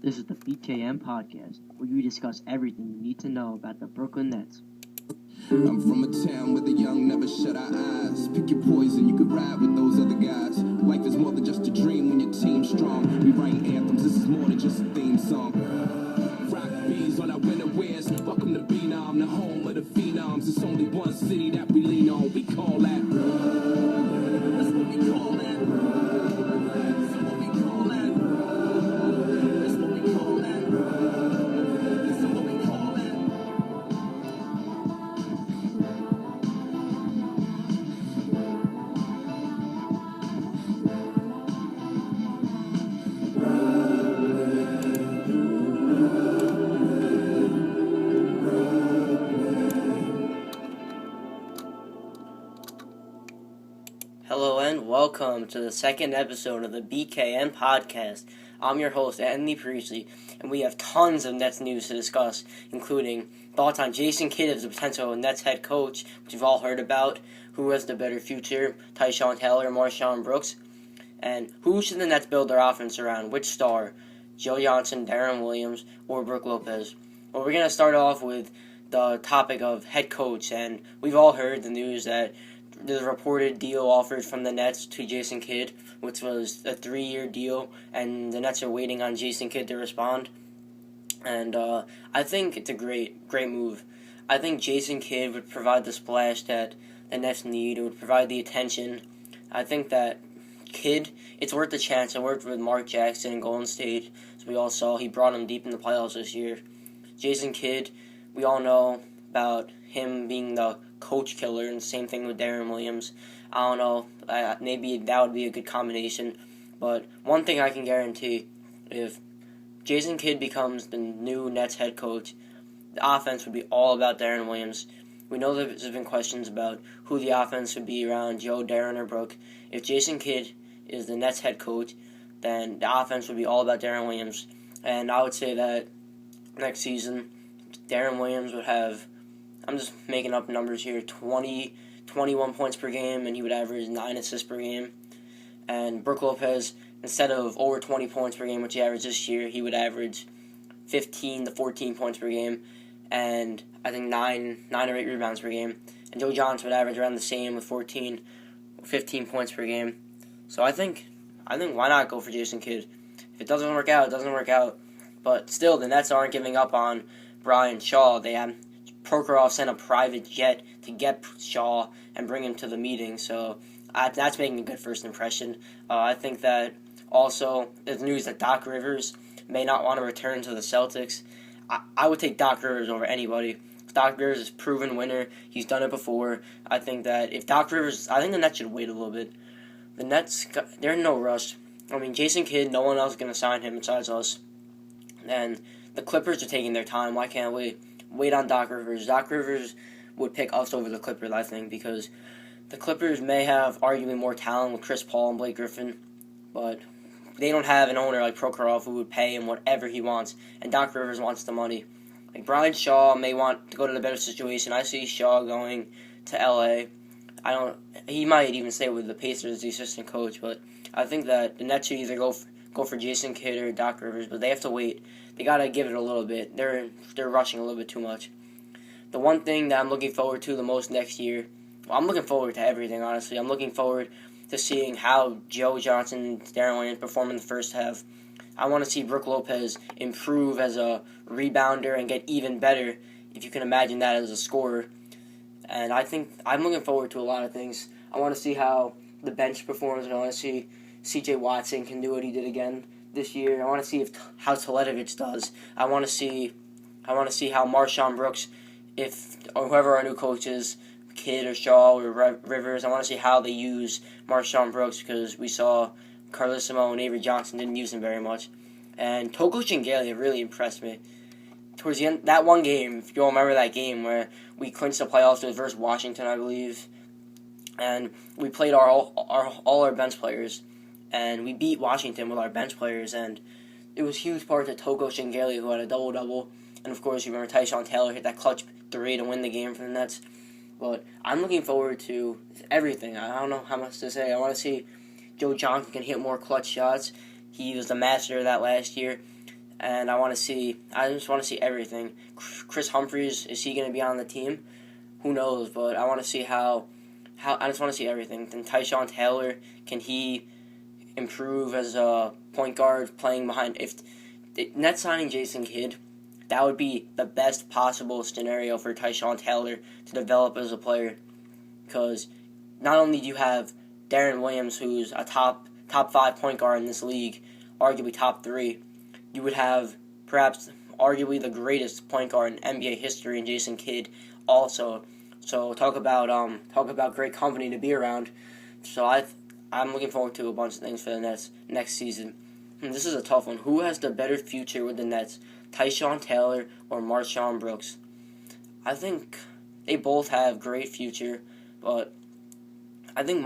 This is the BKN podcast, where we discuss everything you need to know about the Brooklyn Nets. I'm from a town where the young never shut our eyes. Pick your poison, you could ride with those other guys. Life is more than just a dream when your team's strong. We write anthems, this is more than just a theme song. Rock bees on our winter wears. Welcome to Phenom, the home of the phenoms. It's only one city that we lean on. We call that. That's what we call that. That's what we call that. That's what we call that. That's what we call that. Hello and welcome to the second episode of the BKN podcast. I'm your host, Anthony Priestley, and we have tons of Nets news to discuss, including thoughts on Jason Kidd as a potential Nets head coach, which you've all heard about, who has the better future, Tyshawn Taylor, Marshawn Brooks, and who should the Nets build their offense around, which star, Joe Johnson, Darren Williams, or Brook Lopez. Well, we're going to start off with the topic of head coach, and we've all heard the news that the reported deal offered from the Nets to Jason Kidd, which was a 3-year deal, and the Nets are waiting on Jason Kidd to respond. And I think it's a great move. I think Jason Kidd would provide the splash that the Nets need. It would provide the attention. I think that Kidd, it's worth the chance. It worked with Mark Jackson in Golden State, as we all saw. He brought him deep in the playoffs this year. Jason Kidd, we all know about him being the coach killer, and the same thing with Darren Williams. I don't know, maybe that would be a good combination, but one thing I can guarantee, if Jason Kidd becomes the new Nets head coach, the offense would be all about Darren Williams. We know that there's been questions about who the offense would be around, Joe, Darren, or Brook. If Jason Kidd is the Nets head coach, then the offense would be all about Darren Williams, and I would say that next season, Darren Williams would have, I'm just making up numbers here, 21 points per game, and he would average 9 assists per game. And Brook Lopez, instead of over 20 points per game, which he averaged this year, he would average 15 to 14 points per game, and I think 9 or 8 rebounds per game. And Joe Johnson would average around the same with 14 or 15 points per game. So I think why not go for Jason Kidd? If it doesn't work out, it doesn't work out. But still, the Nets aren't giving up on Brian Shaw. They have Prokhorov sent a private jet to get Shaw and bring him to the meeting, so that's making a good first impression. I think that also there's news that Doc Rivers may not want to return to the Celtics. I would take Doc Rivers over anybody. Doc Rivers is a proven winner. He's done it before. I think that if Doc Rivers, I think the Nets should wait a little bit. The Nets, they're in no rush. I mean, Jason Kidd, no one else is going to sign him besides us. And the Clippers are taking their time. Why can't we wait on Doc Rivers? Doc Rivers would pick us over the Clippers, I think, because the Clippers may have arguably more talent with Chris Paul and Blake Griffin, but they don't have an owner like Prokhorov who would pay him whatever he wants, and Doc Rivers wants the money. Like Brian Shaw may want to go to the better situation. I see Shaw going to LA. He might even stay with the Pacers as the assistant coach, but I think that the Nets should either go for Jason Kidd or Doc Rivers, but they have to wait. They gotta give it a little bit. They're rushing a little bit too much. The one thing that I'm looking forward to the most next year, well, I'm looking forward to everything, honestly. I'm looking forward to seeing how Joe Johnson and Darren Williams perform in the first half. I want to see Brook Lopez improve as a rebounder and get even better, if you can imagine that, as a scorer. And I think I'm looking forward to a lot of things. I want to see how the bench performs. I want to see C.J. Watson can do what he did again this year. I want to see how Teletovic does. I want to see how Marshawn Brooks, or whoever our new coach is, Kidd or Shaw or Rivers, I want to see how they use Marshawn Brooks, because we saw Carlissimo and Avery Johnson didn't use him very much. And Toko Shingali really impressed me. Towards the end, that one game, if you all remember that game where we clinched the playoffs, it was versus Washington, I believe, and we played all our bench players, and we beat Washington with our bench players, and it was huge part to Toko Shingali, who had a double-double, and of course you remember Tyshawn Taylor hit that clutch 3 to win the game for the Nets. But I'm looking forward to everything. I don't know how much to say. I want to see Joe Johnson can hit more clutch shots. He was the master of that last year. and I just want to see everything. Chris Humphries, is he going to be on the team? Who knows? But I want to see how I just want to see everything. Then Tyshawn Taylor, can he improve as a point guard playing behind? If the Nets signing Jason Kidd, that would be the best possible scenario for Tyshawn Taylor to develop as a player, because not only do you have Darren Williams, who's a top 5 point guard in this league, arguably top 3, you would have perhaps arguably the greatest point guard in NBA history in Jason Kidd also. So talk about great company to be around. So I'm looking forward to a bunch of things for the Nets next season. And this is a tough one. Who has the better future with the Nets, Tyshawn Taylor or Marshawn Brooks? I think they both have great future, but I think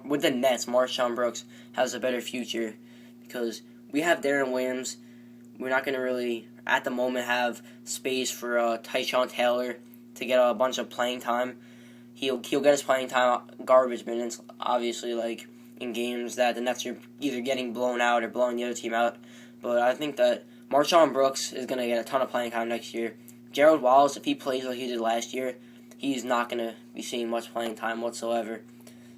with the Nets, Marshawn Brooks has a better future, because we have Darren Williams. We're not going to really, at the moment, have space for Tyshawn Taylor to get a bunch of playing time. He'll get his playing time, garbage minutes, obviously, like in games that the Nets are either getting blown out or blowing the other team out. But I think that Marshawn Brooks is going to get a ton of playing time next year. Gerald Wallace, if he plays like he did last year, he's not going to be seeing much playing time whatsoever.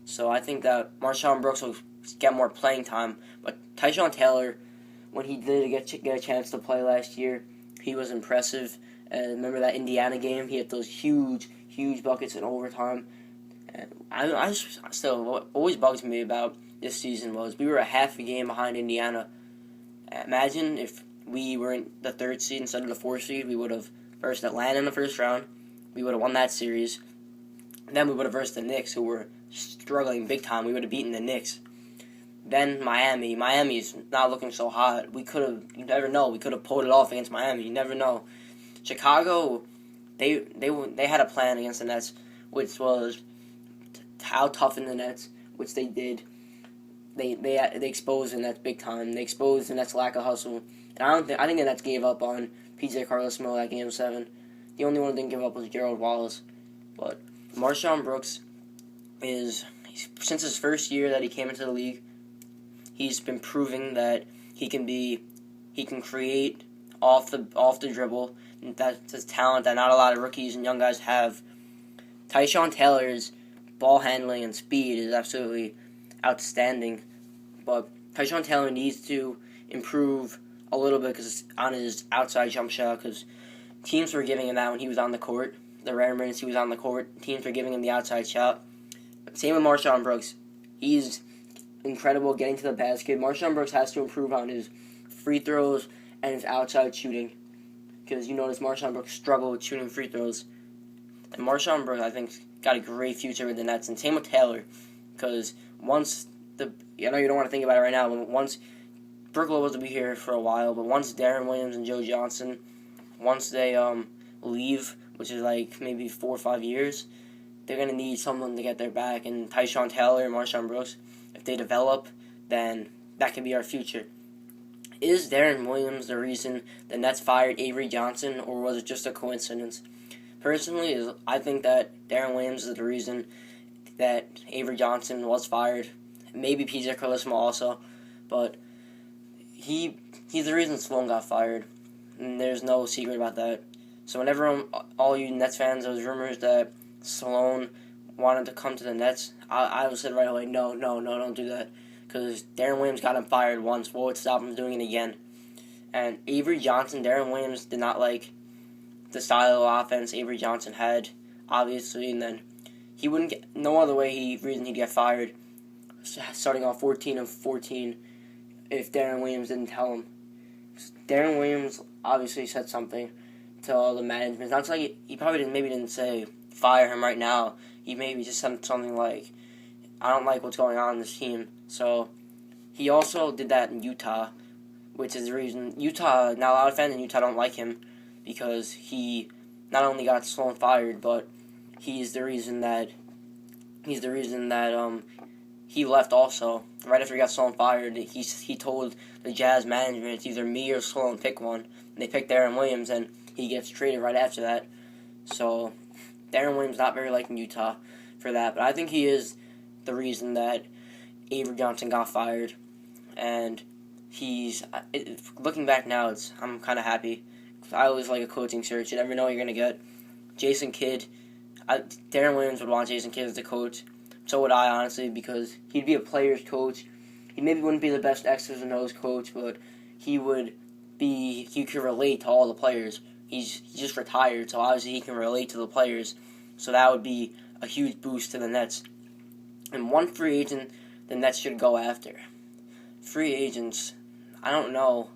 So I think that Marshawn Brooks will get more playing time. But Tyshawn Taylor, when he did get a chance to play last year, he was impressive. And remember that Indiana game? He had those huge buckets in overtime. And I still, what always bugs me about this season was we were a half a game behind Indiana. Imagine if we were in the 3rd seed instead of the 4th seed. We would have versed Atlanta in the first round. We would have won that series. And then we would have versed the Knicks, who were struggling big time. We would have beaten the Knicks. Then Miami. Miami's not looking so hot. You never know. We could have pulled it off against Miami. You never know. Chicago, they had a plan against the Nets, which was how toughen the Nets, which they did. They exposed the Nets big time. They exposed the Nets' lack of hustle. And I think the Nets gave up on PJ Carlesimo at Game 7. The only one who didn't give up was Gerald Wallace. But Marshawn Brooks since his first year that he came into the league, he's been proving that he can create off the dribble. That's a talent that not a lot of rookies and young guys have. Tyshawn Taylor's ball handling and speed is absolutely outstanding, but Tyshawn Taylor needs to improve a little bit on his outside jump shot, because teams were giving him that when he was on the court. The rare minutes he was on the court, teams were giving him the outside shot. Same with Marshawn Brooks. He's incredible getting to the basket. Marshawn Brooks has to improve on his free throws and his outside shooting, because you notice Marshawn Brooks struggled with shooting free throws. And Marshawn Brooks, I think, got a great future with the Nets. And same with Taylor, because I know you don't want to think about it right now, but once Brook Lopez will be here for a while, but once Darren Williams and Joe Johnson, once they leave, which is like maybe 4 or 5 years, they're going to need someone to get their back. And Tyshawn Taylor and Marshawn Brooks, if they develop, then that can be our future. Is Darren Williams the reason the Nets fired Avery Johnson, or was it just a coincidence? Personally, I think that Darren Williams is the reason that Avery Johnson was fired. Maybe PJ Carlesimo also, but he's the reason Sloan got fired, and there's no secret about that. So whenever all you Nets fans, those rumors that Sloan wanted to come to the Nets, I would say right away, no, don't do that, because Darren Williams got him fired once. What would stop him from doing it again? And Avery Johnson, Darren Williams did not like the style of offense Avery Johnson had, obviously, and then he wouldn't get, no other reason he'd get fired, starting off 14 of 14, if Darren Williams didn't tell him. Darren Williams obviously said something to all the management. Not like he probably didn't say fire him right now. He maybe just said something like, I don't like what's going on in this team. So he also did that in Utah, which is the reason now a lot of fans in Utah don't like him, because he not only got Sloan fired, but he's the reason that he left also. Right after he got Sloan fired, he told the Jazz management, it's either me or Sloan, pick one. And they picked Darren Williams, and he gets traded right after that. So Darren Williams not very liked in Utah for that, but I think he is the reason that Avery Johnson got fired. And looking back now, I'm kind of happy. I always like a coaching search. You never know what you're going to get. Jason Kidd, Darren Williams would want Jason Kidd as the coach. So would I, honestly, because he'd be a player's coach. He maybe wouldn't be the best X's and O's coach, but he could relate to all the players. He's just retired, so obviously he can relate to the players. So that would be a huge boost to the Nets. And one free agent the Nets should go after. Free agents, I don't know.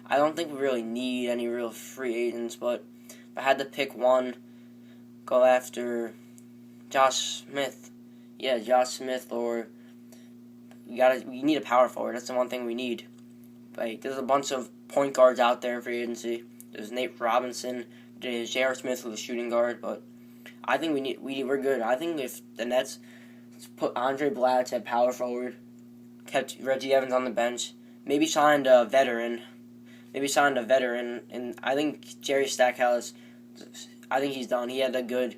I don't think we really need any real free agents, but if I had to pick one, go after Josh Smith. Yeah, Josh Smith, or we need a power forward. That's the one thing we need. Like, there's a bunch of point guards out there in free agency. There's Nate Robinson, there's J.R. Smith who's a shooting guard, but I think we're good. I think if the Nets put Andre Blatch at power forward, kept Reggie Evans on the bench, maybe signed a veteran, and I think Jerry Stackhouse, I think he's done. He had a good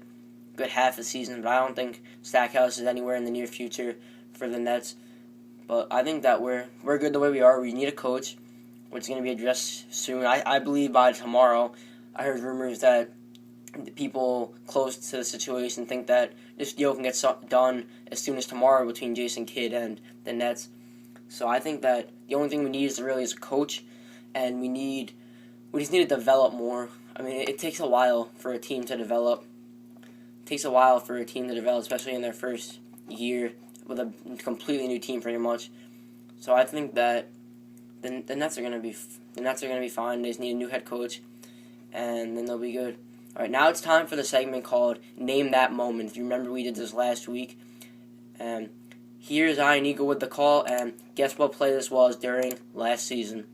half a season, but I don't think Stackhouse is anywhere in the near future for the Nets. But I think that we're good the way we are. We need a coach, which is going to be addressed soon. I believe by tomorrow. I heard rumors that the people close to the situation think that this deal can get done as soon as tomorrow between Jason Kidd and the Nets. So I think that the only thing we need is a coach, and we just need to develop more. I mean, it takes a while for a team to develop. Especially in their first year with a completely new team, pretty much. So I think that the Nets are gonna be fine. They just need a new head coach, and then they'll be good. All right, now it's time for the segment called Name That Moment. If you remember, we did this last week. And here's Ian Eagle with the call, and guess what play this was during last season?